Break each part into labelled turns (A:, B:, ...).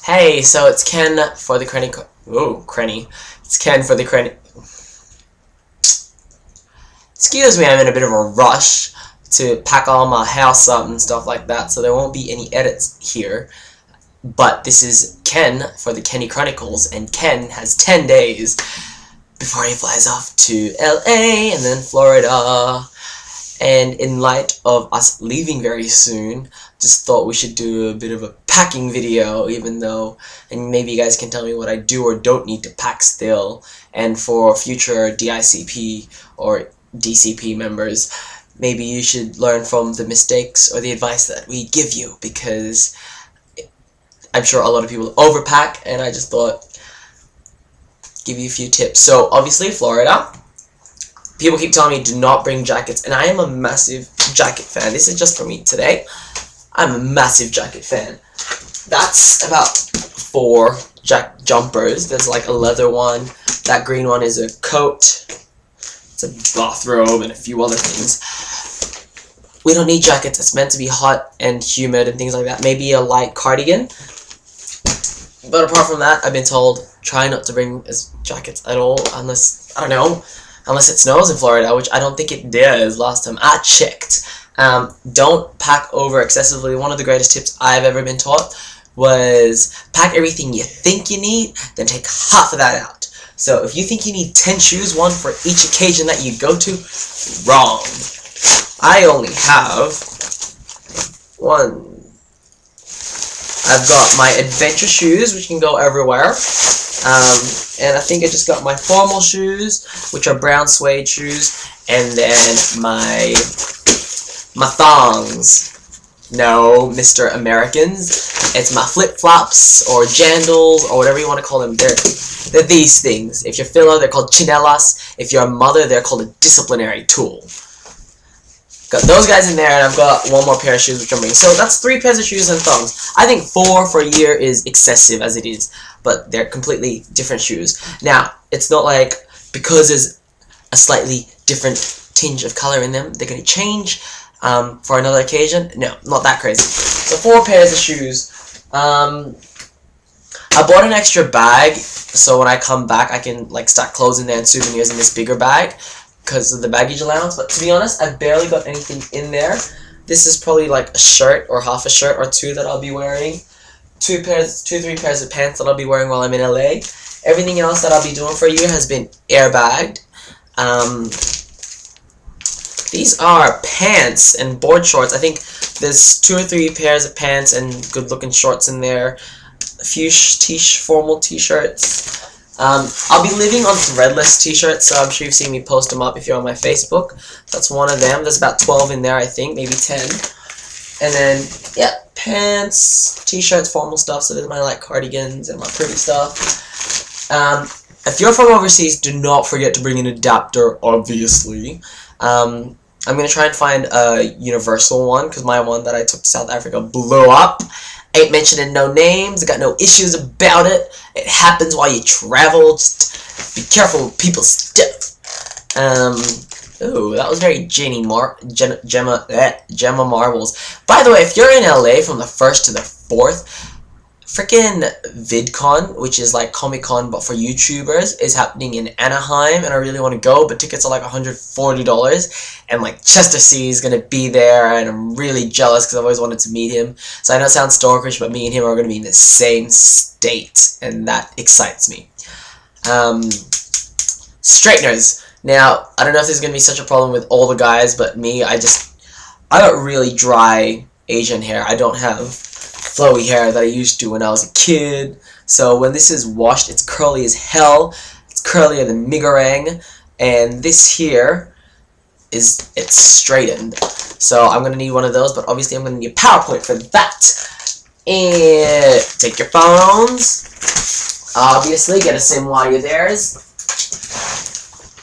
A: Hey, so it's Ken for the Crenny. Oh, Crenny. It's Ken for the Crenny. Excuse me, I'm in a bit of a rush to pack all my house up and stuff like that, so there won't be any edits here. But this is Ken for the Kenny Chronicles, and Ken has 10 days before he flies off to LA and then Florida. And in light of us leaving very soon, just thought we should do a bit of a packing video, even though, and maybe you guys can tell me what I do or don't need to pack still. And for future DICP or DCP members, maybe you should learn from the mistakes or the advice that we give you, because I'm sure a lot of people overpack, and I just thought give you a few tips. So obviously Florida, people keep telling me do not bring jackets, and I am a massive jacket fan. This is just for me today. I'm a massive jacket fan. That's about 4 jumpers. There's like a leather one. That green one is a coat. It's a bathrobe and a few other things. We don't need jackets. It's meant to be hot and humid and things like that. Maybe a light cardigan. But apart from that, I've been told try not to bring jackets at all unless, I don't know, unless it snows in Florida, which I don't think it does last time I checked. Don't pack over excessively. One of the greatest tips I've ever been taught was pack everything you think you need, then take half of that out. So if you think you need 10 shoes, one for each occasion that you go to, wrong. I only have one. I've got my adventure shoes, which can go everywhere. And I think I just got my formal shoes, which are brown suede shoes, and then my thongs. No, Mr. Americans. It's my flip-flops, or jandals, or whatever you want to call them. They're these things. If you're filler, they're called chinelas. If you're a mother, they're called a disciplinary tool. Got those guys in there, and I've got one more pair of shoes which I'm bringing. So that's 3 pairs of shoes and thongs. I think 4 for a year is excessive as it is, but they're completely different shoes. Now, it's not like because there's a slightly different tinge of color in them, they're going to change for another occasion. No, not that crazy. So 4 pairs of shoes. I bought an extra bag, so when I come back, I can like stack clothes in there and souvenirs in this bigger bag, because of the baggage allowance. But to be honest, I've barely got anything in there. This is probably like a shirt or half a shirt or 2 that I'll be wearing. 3 pairs of pants that I'll be wearing while I'm in LA. Everything else that I'll be doing for a year has been airbagged. These are pants and board shorts. I think there's 2 or 3 pairs of pants and good looking shorts in there. A few formal t-shirts. I'll be living on threadless t-shirts, so I'm sure you've seen me post them up if you're on my Facebook. That's one of them. There's about 12 in there, I think, maybe 10. And then, yeah, pants, t-shirts, formal stuff, so there's my like cardigans and my pretty stuff. If you're from overseas, do not forget to bring an adapter, obviously. I'm going to try and find a universal one, because my one that I took to South Africa blew up. Ain't mentioning no names, got no issues about it. It happens while you travel. Just be careful with people's stuff. Ooh, that was very Gemma Marbles. By the way, if you're in LA from the 1st to the 4th, freaking VidCon, which is like Comic-Con but for YouTubers, is happening in Anaheim, and I really want to go, but tickets are like $140, and like Chester C is going to be there, and I'm really jealous because I've always wanted to meet him. So I know it sounds stalkerish, but me and him are going to be in the same state, and that excites me. Straighteners. Now, I don't know if there's going to be such a problem with all the guys, but me, I got really dry Asian hair. I don't have flowy hair that I used to when I was a kid. So when this is washed, it's curly as hell. It's curlier than Migarang. And this here it's straightened. So I'm gonna need one of those, but obviously I'm gonna need a PowerPoint for that. And take your phones. Obviously, get a SIM while you're there.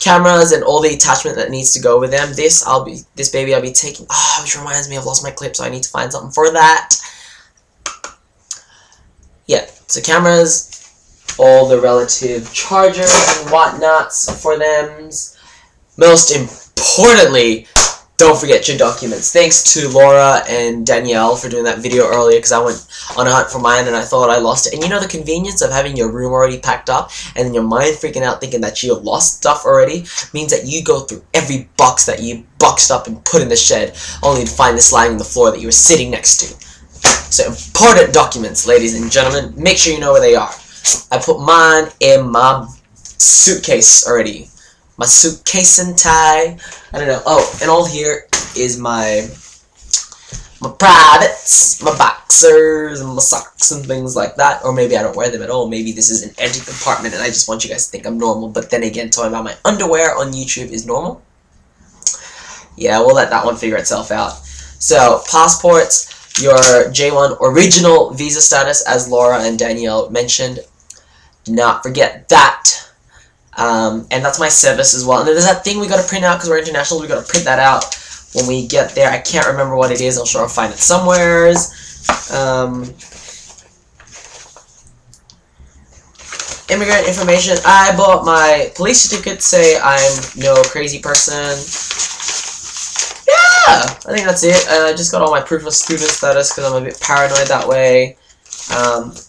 A: Cameras and all the attachment that needs to go with them. This baby I'll be taking. Oh, which reminds me, I've lost my clip, so I need to find something for that. Yeah, so cameras, all the relative chargers and whatnots for them. Most importantly, don't forget your documents. Thanks to Laura and Danielle for doing that video earlier, because I went on a hunt for mine and I thought I lost it. And you know the convenience of having your room already packed up and then your mind freaking out thinking that you have lost stuff already means that you go through every box that you boxed up and put in the shed only to find this lying on the floor that you were sitting next to. So important documents, ladies and gentlemen. Make sure you know where they are. I put mine in my suitcase already. My suitcase and tie. I don't know. Oh, and all here is my privates, my boxers, and my socks and things like that. Or maybe I don't wear them at all. Maybe this is an empty compartment and I just want you guys to think I'm normal. But then again, talking about my underwear on YouTube is normal. Yeah, we'll let that one figure itself out. So, passports, your J1 original visa status, as Laura and Danielle mentioned. Do not forget that. And that's my service as well. And then there's that thing we gotta print out because we're international. We gotta print that out when we get there. I can't remember what it is. I'm sure I'll find it somewheres. Immigrant information. I bought my police certificate. Say I'm no crazy person. Yeah, I think that's it. I just got all my proof of student status because I'm a bit paranoid that way.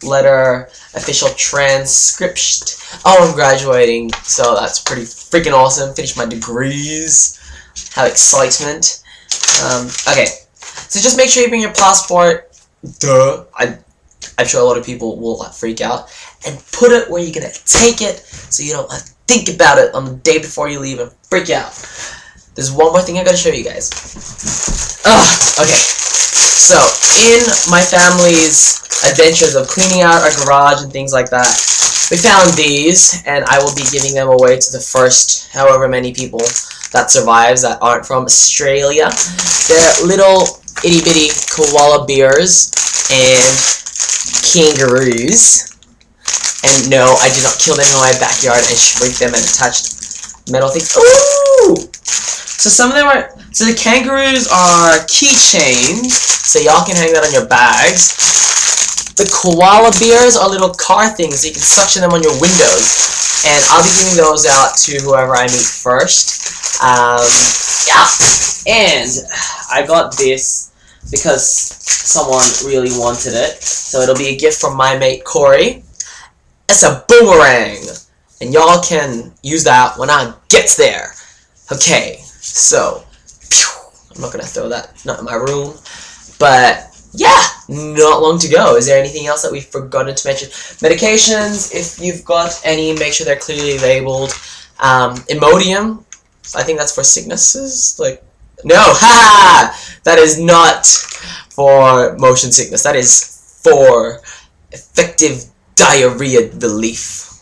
A: Letter, official transcript. Oh, I'm graduating, so that's pretty freaking awesome. Finished my degrees. Have excitement. Okay, so just make sure you bring your passport. Duh. I'm sure a lot of people will freak out. And put it where you're gonna take it, so you don't have to think about it on the day before you leave and freak out. There's one more thing I gotta show you guys. Okay. So, in my family's adventures of cleaning out our garage and things like that, we found these, and I will be giving them away to the first however many people that survives that aren't from Australia. They're little itty-bitty koala bears and kangaroos. And no, I did not kill them in my backyard and shrink them and attached metal things. Ooh! So some of them are, so the kangaroos are keychains, so y'all can hang that on your bags. The koala bears are little car things, so you can suction them on your windows. And I'll be giving those out to whoever I meet first. Yeah. And I got this because someone really wanted it. So it'll be a gift from my mate Corey. It's a boomerang. And y'all can use that when I gets there. Okay. So, I'm not going to throw that, not in my room, but yeah, not long to go. Is there anything else that we've forgotten to mention? Medications, if you've got any, make sure they're clearly labeled. Imodium, I think that's for sicknesses, like, no, ha! That is not for motion sickness, that is for effective diarrhea relief.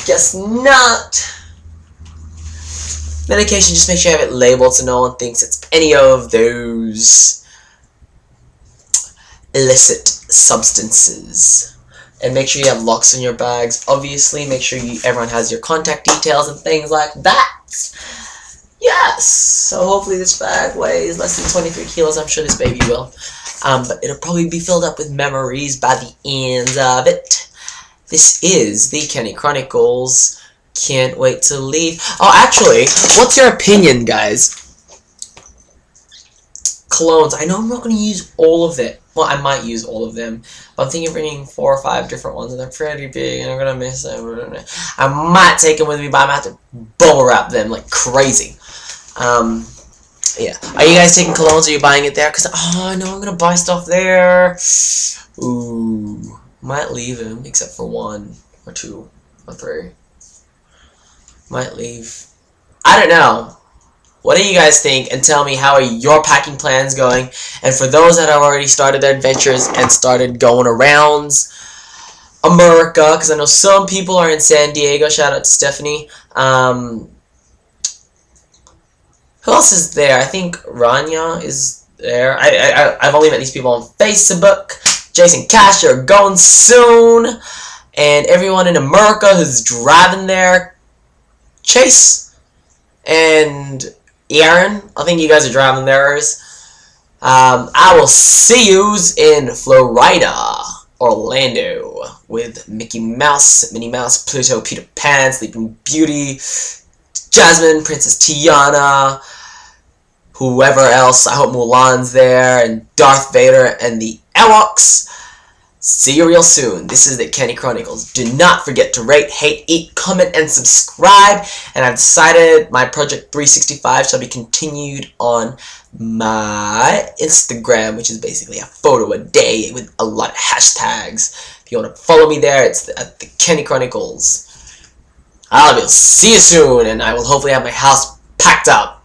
A: Guess not. Medication, just make sure you have it labeled so no one thinks it's any of those illicit substances. And make sure you have locks in your bags. Obviously, make sure everyone has your contact details and things like that. Yes! So hopefully this bag weighs less than 23 kilos. I'm sure this baby will. But it'll probably be filled up with memories by the end of it. This is the Kenny Chronicles. Can't wait to leave. Oh, actually, what's your opinion, guys? Colognes. I know I'm not going to use all of them. Well, I might use all of them. But I'm thinking of bringing 4 or 5 different ones, and they're pretty big, and I'm going to miss them. I might take them with me, but I'm going to have to bubble wrap them like crazy. Yeah. Are you guys taking colognes? Are you buying it there? Because, oh, I know I'm going to buy stuff there. Ooh. Might leave them, except for 1 or 2 or 3. Might leave. I don't know. What do you guys think? And tell me, how are your packing plans going? And for those that have already started their adventures and started going around America, because I know some people are in San Diego. Shout out to Stephanie. Who else is there? I think Rania is there. I've only met these people on Facebook. Jason Cash are going soon. And everyone in America who's driving there. Chase and Aaron, I think you guys are driving theirs. I will see yous in Florida, Orlando, with Mickey Mouse, Minnie Mouse, Pluto, Peter Pan, Sleeping Beauty, Jasmine, Princess Tiana, whoever else. I hope Mulan's there, and Darth Vader, and the Ewoks. See you real soon. This is the Kenny Chronicles. Do not forget to rate, hate, eat, comment, and subscribe. And I've decided my Project 365 shall be continued on my Instagram, which is basically a photo a day with a lot of hashtags. If you want to follow me there, it's at the Kenny Chronicles. I will see you soon, and I will hopefully have my house packed up.